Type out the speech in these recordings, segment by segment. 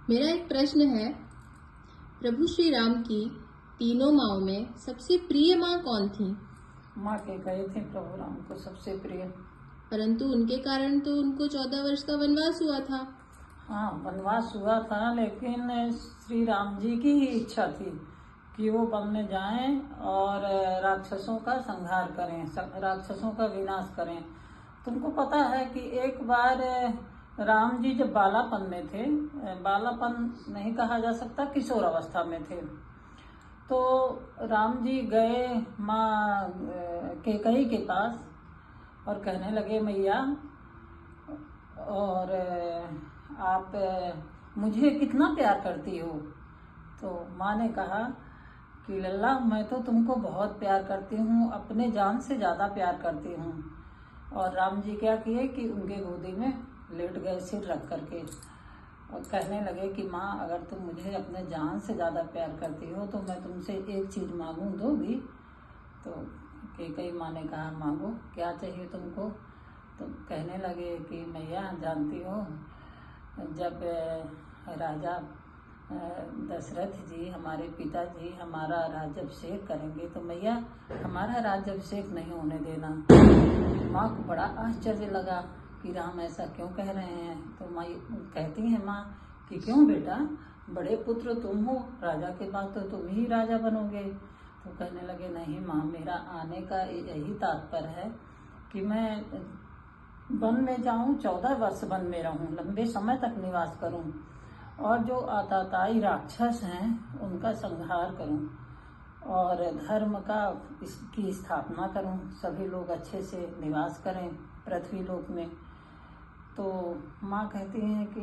मेरा एक प्रश्न है, प्रभु श्री राम की तीनों माँओं में सबसे प्रिय माँ कौन थी? माँ के कहे थे प्रभु राम को सबसे प्रिय। परंतु उनके कारण तो उनको 14 वर्ष का वनवास हुआ था। हाँ, वनवास हुआ था, लेकिन श्री राम जी की ही इच्छा थी कि वो वन में जाएं और राक्षसों का संहार करें, राक्षसों का विनाश करें। तुमको पता है कि एक बार राम जी जब बालापन में थे, बालापन नहीं कहा जा सकता, किशोर अवस्था में थे, तो राम जी गए माँ कैकेयी के पास और कहने लगे, मैया और आप मुझे कितना प्यार करती हो? तो माँ ने कहा कि लल्ला, मैं तो तुमको बहुत प्यार करती हूँ, अपने जान से ज़्यादा प्यार करती हूँ। और राम जी क्या किए कि उनके गोदी में लेट गए सिर रख करके और कहने लगे कि माँ, अगर तुम मुझे अपने जान से ज़्यादा प्यार करती हो तो मैं तुमसे एक चीज़ मांगूँ, दोगी? तो कैकेयी माँ ने कहा, मांगो, क्या चाहिए तुमको? तो कहने लगे कि मैया, जानती हो जब राजा दशरथ जी, हमारे पिताजी, हमारा राज्याभिषेक करेंगे तो मैया हमारा राज्याभिषेक नहीं होने देना। माँ को बड़ा आश्चर्य लगा कि राम ऐसा क्यों कह रहे हैं। तो माँ कहती हैं माँ कि क्यों बेटा, बड़े पुत्र तुम हो, राजा के बाद तो तुम ही राजा बनोगे। तो कहने लगे, नहीं माँ, मेरा आने का यही तात्पर्य है कि मैं वन में जाऊं, 14 वर्ष वन में रहूं, लंबे समय तक निवास करूं और जो आतताई राक्षस हैं उनका संहार करूं और धर्म की स्थापना करूं, सभी लोग अच्छे से निवास करें पृथ्वी लोक में। तो माँ कहती हैं कि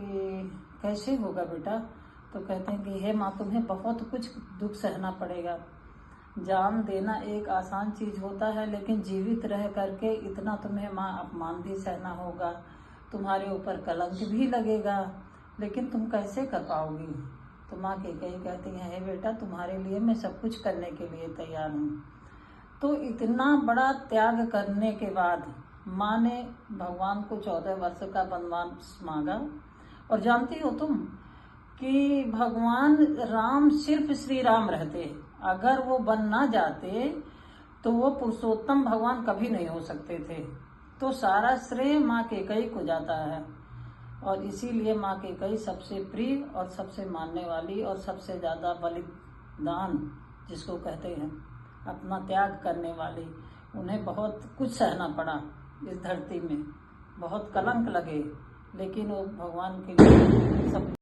कैसे होगा बेटा? तो कहते हैं कि हे माँ, तुम्हें बहुत कुछ दुख सहना पड़ेगा। जान देना एक आसान चीज होता है, लेकिन जीवित रह करके इतना तुम्हें माँ अपमान भी सहना होगा, तुम्हारे ऊपर कलंक भी लगेगा, लेकिन तुम कैसे कर पाओगी? तो माँ कैकेयी कहती हैं, हे बेटा, तुम्हारे लिए मैं सब कुछ करने के लिए तैयार हूँ। तो इतना बड़ा त्याग करने के बाद माँ ने भगवान को 14 वर्ष का वनवास मांगा। और जानती हो तुम कि भगवान राम सिर्फ श्री राम रहते, अगर वो बन ना जाते तो वो पुरुषोत्तम भगवान कभी नहीं हो सकते थे। तो सारा श्रेय माँ कैकेयी को जाता है और इसीलिए माँ कैकेयी सबसे प्रिय और सबसे मानने वाली और सबसे ज़्यादा बलिदान जिसको कहते हैं, अपना त्याग करने वाली। उन्हें बहुत कुछ सहना पड़ा इस धरती में, बहुत कलंक लगे, लेकिन वो भगवान के लिए सब